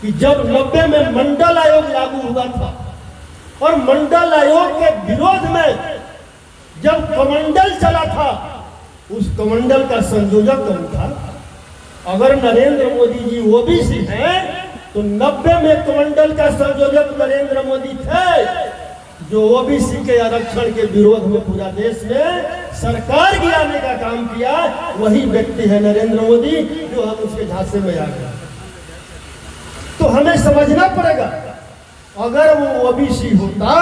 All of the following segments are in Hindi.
कि जब 90 में मंडल आयोग लागू हुआ था और मंडल आयोग के विरोध में जब कमंडल चला था, उस कमंडल का संयोजक कौन था? अगर नरेंद्र मोदी जी ओबीसी हैं तो 90 में कमंडल का संयोजक नरेंद्र मोदी थे, जो ओबीसी के आरक्षण के विरोध में पूरा देश में सरकार गिराने का काम किया। वही व्यक्ति है नरेंद्र मोदी, जो हम उसके झांसे में आ गए। तो हमें समझना पड़ेगा, अगर वो ओबीसी होता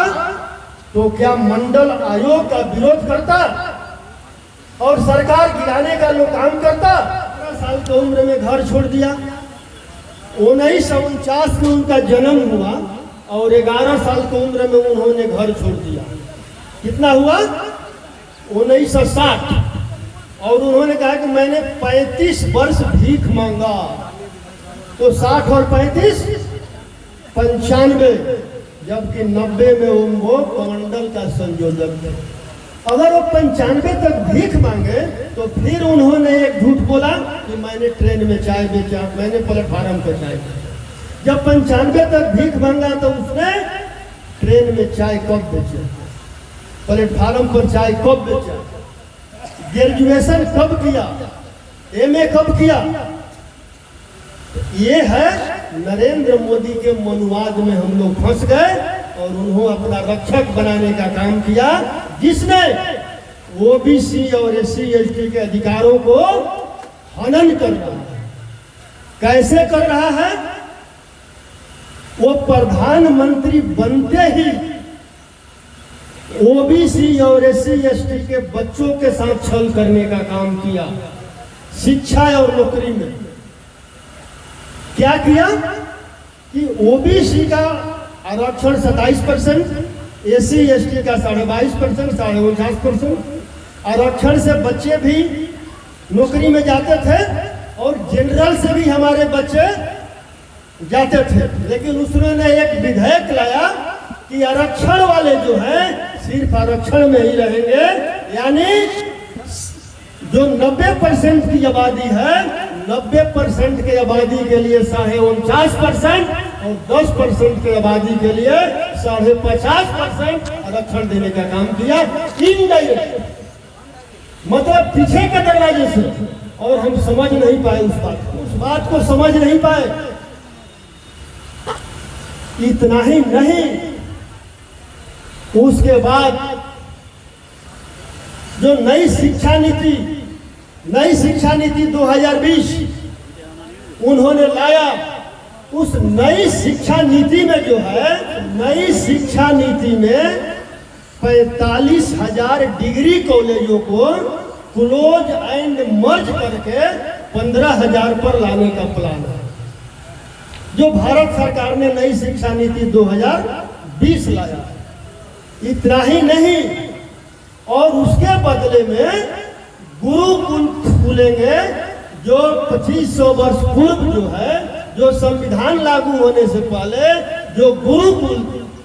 तो क्या मंडल आयोग का विरोध करता और सरकार गिराने का लोग काम करता? 18 साल की उम्र में घर छोड़ दिया। 1949 में उनका जन्म हुआ और 11 साल की उम्र में उन्होंने घर छोड़ दिया। कितना हुआ? 1960। और उन्होंने कहा कि मैंने 35 वर्ष भीख मांगा। तो 60 और 35 95, जबकि 90 में वो कमंडल का संयोजक थे। अगर वो 95 तक भीख मांगे तो फिर उन्होंने एक झूठ बोला कि मैंने ट्रेन में चाय बेचा, मैंने प्लेटफार्म पर चाय बेचा। जब 95 तक भीख मांगा तो उसने ट्रेन में चाय कब बेचा, प्लेटफार्म पर चाय कब बेचा, ग्रेजुएशन कब किया, एमए कब किया? ये है नरेंद्र मोदी के मनुवाद में हम लोग फंस गए और उन्होंने अपना रक्षक बनाने का काम किया, जिसने ओबीसी और एससी एसटी के अधिकारों को हनन कर रहा है। कैसे कर रहा है? वो प्रधानमंत्री बनते ही ओबीसी और एससी एसटी के बच्चों के साथ छल करने का काम किया। शिक्षा और नौकरी में क्या किया कि ओबीसी का आरक्षण 27%, एससी एसटी का 22.5%, 49% आरक्षण से बच्चे भी नौकरी में जाते थे और जनरल से भी हमारे बच्चे जाते थे। लेकिन उसने एक विधेयक लाया कि आरक्षण वाले जो हैं सिर्फ आरक्षण में ही रहेंगे, यानी जो 90% की आबादी है, 90% की आबादी के लिए 49.5% और 10% की आबादी के लिए 50.5% आरक्षण देने का काम किया। इनडायरेक्ट, मतलब पीछे के दरवाजे से। और हम समझ नहीं पाए उस बात को समझ नहीं पाए। इतना ही नहीं, उसके बाद जो नई शिक्षा नीति 2020 उन्होंने लाया, उस नई शिक्षा नीति में जो है, नई शिक्षा नीति में 45,000 डिग्री कॉलेजों को क्लोज एंड मर्ज करके 15,000 पर लाने का प्लान है, जो भारत सरकार ने नई शिक्षा नीति 2020 लाया। इतना ही नहीं, और उसके बदले में गुरुकुल खुलेंगे, जो 2500 वर्ष पूर्व जो है, जो संविधान लागू होने से पहले जो गुरुकुल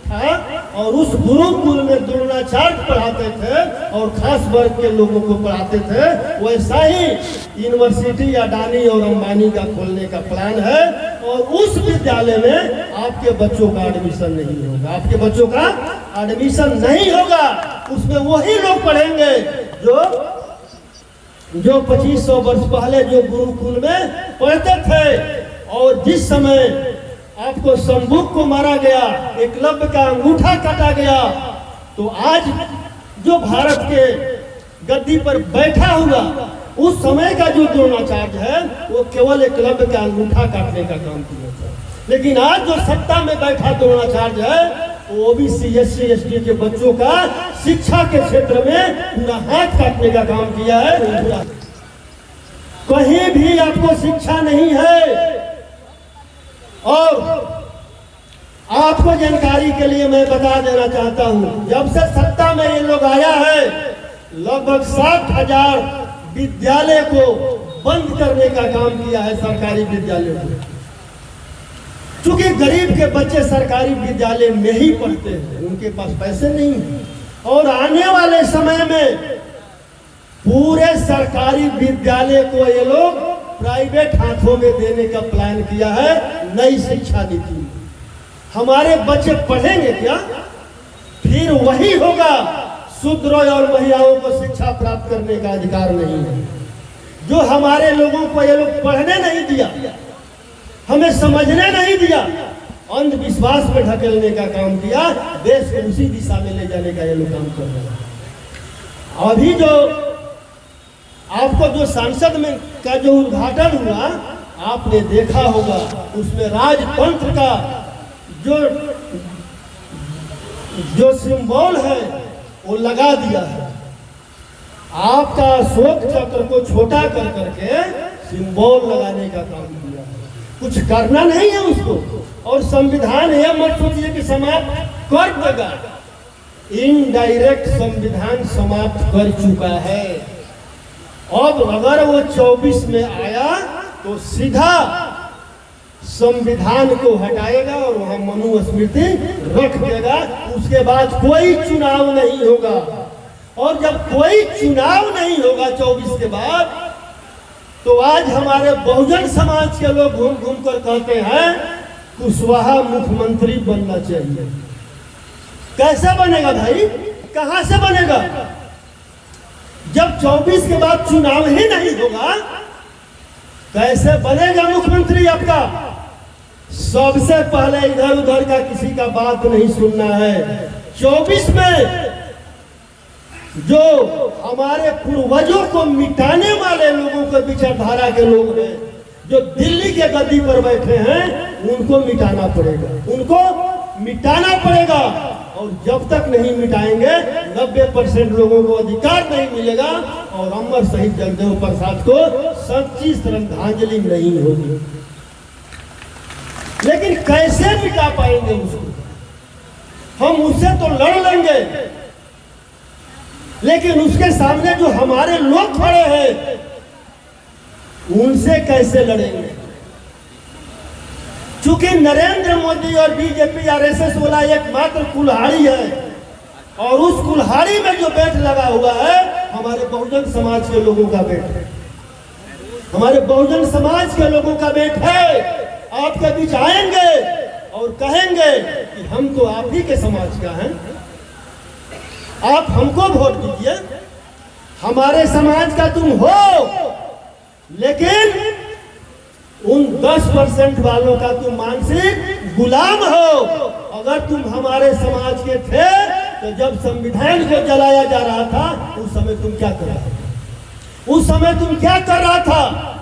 था, और उस गुरुकुल में द्रोणाचार्य पढ़ाते थे और खास वर्ग के लोगों को पढ़ाते थे, वैसा ही यूनिवर्सिटी अडानी और अंबानी का खोलने का प्लान है। और उस विद्यालय में आपके बच्चों का एडमिशन नहीं होगा, आपके बच्चों का एडमिशन नहीं होगा। उसमें वही लोग पढ़ेंगे जो 2500 वर्ष पहले जो गुरुकुल में पढ़ते थे। और जिस समय आपको शंभुक को मारा गया, एकलव्य का अंगूठा काटा गया, तो आज जो भारत के गद्दी पर बैठा हुआ, उस समय का जो द्रोणाचार्य है, वो केवल एकलव्य का अंगूठा काटने का काम किया था। लेकिन आज जो सत्ता में बैठा द्रोणाचार्य है, वो ओबीसी एससी एसटी के बच्चों का शिक्षा के क्षेत्र में पूरा हाथ काटने का काम किया है। कहीं भी आपको शिक्षा नहीं है। और आपको जानकारी के लिए मैं बता देना चाहता हूं, जब से सत्ता में ये लोग आया है, लगभग 60,000 विद्यालय को बंद करने का काम किया है, सरकारी विद्यालय को। क्योंकि गरीब के बच्चे सरकारी विद्यालय में ही पढ़ते हैं, उनके पास पैसे नहीं है। और आने वाले समय में पूरे सरकारी विद्यालय को ये लोग प्राइवेट हाथों में देने का प्लान किया है नई शिक्षा नीति में। हमारे बच्चे पढ़ेंगे क्या? फिर वही होगा, शूद्रों और महिलाओं को शिक्षा प्राप्त करने का अधिकार नहीं है। जो हमारे लोगों को ये लोग पढ़ने नहीं दिया, हमें समझने नहीं दिया, अंधविश्वास में ढकेलने का काम किया, देश को उसी दिशा में ले जाने का ये लोग काम कर रहे हैं। अभी जो आपको जो संसद में का जो उद्घाटन हुआ आपने देखा होगा, उसमें राजतंत्र का जो सिंबल है वो लगा दिया है। आपका अशोक चक्र को छोटा कर करके सिंबल लगाने का काम किया है। कुछ करना नहीं है उसको। और संविधान ये मत सोचिए कि समाप्त कर देगा, इनडायरेक्ट संविधान समाप्त कर चुका है। अब अगर वो 24 में आया तो सीधा संविधान को हटाएगा और वहां मनुस्मृति रख देगा। उसके बाद कोई चुनाव नहीं होगा। और जब कोई चुनाव नहीं होगा 24 के बाद, तो आज हमारे बहुजन समाज के लोग घूम घूम कर कहते हैं कुशवाहा मुख्यमंत्री बनना चाहिए। कैसे बनेगा भाई? कहां से बनेगा? जब 24 के बाद चुनाव ही नहीं होगा, कैसे बनेगा मुख्यमंत्री आपका? सबसे पहले इधर उधर का किसी का बात नहीं सुनना है। 24 में जो हमारे पूर्वजों को मिटाने वाले लोगों के विचारधारा के लोग हैं, जो दिल्ली के गद्दी पर बैठे हैं, उनको मिटाना पड़ेगा, उनको मिटाना पड़ेगा। और जब तक नहीं मिटाएंगे 90% लोगों को अधिकार नहीं मिलेगा और अमर शहीद जगदेव प्रसाद को सच्ची श्रद्धांजलि नहीं होगी। लेकिन कैसे मिटा पाएंगे उसको? हम उससे तो लड़ लेंगे, लेकिन उसके सामने जो हमारे लोग खड़े हैं उनसे कैसे लड़ेंगे? चूंकि नरेंद्र मोदी और बीजेपी आरएसएस वाला एकमात्र कुल्हाड़ी है, और उस कुल्हाड़ी में जो बेट लगा हुआ है हमारे बहुजन समाज के लोगों का बेट है। हमारे बहुजन समाज के लोगों का बेट है। आपके बीच आएंगे और कहेंगे कि हम तो आप ही के समाज का हैं, आप हमको वोट दीजिए, हमारे समाज का तुम हो, लेकिन उन 10% वालों का तुम मानसिक गुलाम हो। अगर तुम हमारे समाज के थे तो जब संविधान को जलाया जा रहा था उस समय तुम क्या कर रहा था? उस समय तुम क्या कर रहा था?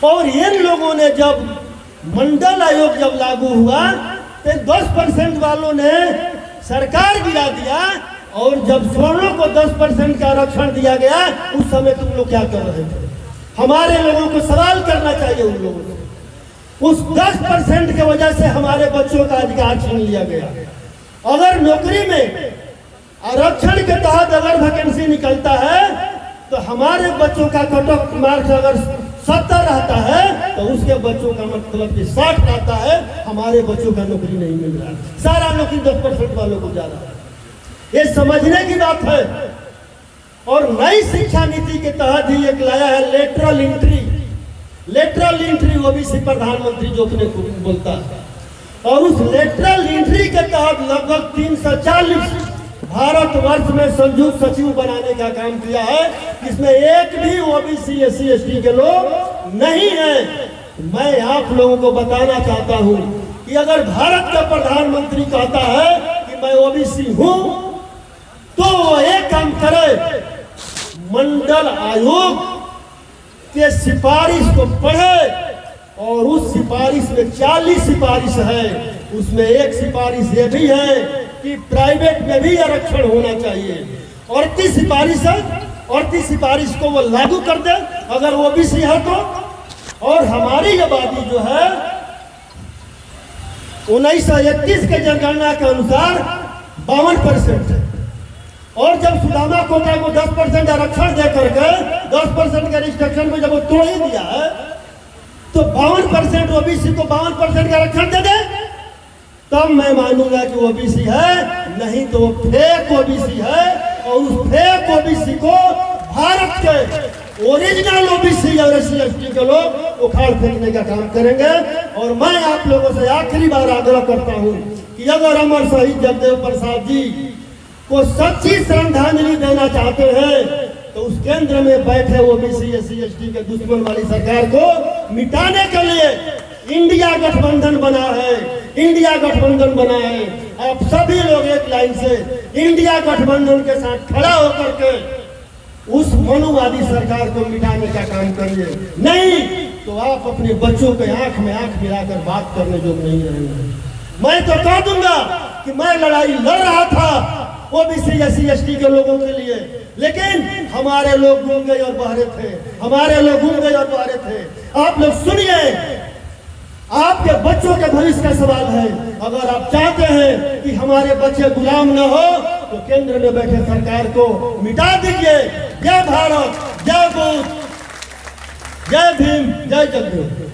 और इन लोगों ने जब मंडल आयोग जब लागू हुआ तो 10% वालों ने सरकार गिरा दिया, और जब स्वर्णों को 10% का आरक्षण दिया गया उस समय तुम लोग क्या कर रहे थे? हमारे लोगों को सवाल करना चाहिए उन लोगों से। उस 10% की वजह से हमारे बच्चों का अधिकार छीन लिया गया। अगर नौकरी में आरक्षण के तहत अगर वैकेंसी निकलता है तो हमारे बच्चों का कट ऑफ मार्क्स अगर 70 रहता है तो उसके बच्चों का मतलब कि 60 रहता है, हमारे बच्चों का नौकरी नहीं मिल रहा है। सारा नौकरी 10% वालों को जा रहा है। ये समझने की बात है। और नई शिक्षा नीति के तहत ही एक लाया है lateral entry. Lateral entry OBC प्रधानमंत्री जो अपने को बोलता है, और उस लेटरल एंट्री के तहत लगभग 340 भारतवर्ष में संयुक्त सचिव बनाने का काम किया है। इसमें एक भी ओबीसी एससी एसटी के लोग नहीं है। मैं आप लोगों को बताना चाहता हूं कि अगर भारत का प्रधानमंत्री कहता है कि मैं ओबीसी हूं, तो वो एक काम करे, मंडल आयोग के सिफारिश को पढ़े, और उस सिफारिश में 40 सिफारिश है। उसमें एक सिफारिश ये भी है कि प्राइवेट में भी आरक्षण होना चाहिए। 38 सिफारिश है, 38 सिफारिश को वो लागू कर दे अगर ओबीसी है तो। और हमारी आबादी जो है 1931 के जनगणना के अनुसार 52% है। और जब सुदामा कोटा को 10% आरक्षण दे करके 10% के रिस्ट्रिक्शन में जब वो तोड़ ही दिया है, तो 52% ओबीसी को 52% का आरक्षण दे दे, तब मैं मानूंगा कि ओबीसी है। नहीं तो फेक ओबीसी है, और उस फेक ओबीसी को भारत के ओरिजिनल ओबीसी और SC/ST के लोग उखाड़ फेंकने का काम करेंगे। और मैं आप लोगों से आखिरी बार आग्रह करता हूं कि अगर अमर शहीद जगदेव प्रसाद जी को सच्ची श्रद्धांजलि देना चाहते हैं तो उस केंद्र में बैठे ओबीसी SC/ST के दुश्मन वाली सरकार को मिटाने के लिए इंडिया गठबंधन बना है, इंडिया गठबंधन बना है। आप सभी लोग एक लाइन से इंडिया गठबंधन के साथ खड़ा होकर के उस मनुवादी सरकार को मिटाने का काम करिए, नहीं तो आप अपने बच्चों के आंख में आंख मिलाकर बात करने जो नहीं रहेंगे। मैं तो कह दूंगा कि मैं लड़ाई लड़ रहा था ओबीसी SC/ST के लोगों के लिए, लेकिन हमारे लोग घूम गए और बहरे थे, हमारे लोग घूम गए और बहरे थे। आप लोग सुनिए, आपके बच्चों के भविष्य का सवाल है। अगर आप चाहते हैं कि हमारे बच्चे गुलाम न हो तो केंद्र में बैठे सरकार को मिटा दीजिए। जय भारत, जय बुद्ध, जय भीम, जय जगदेव।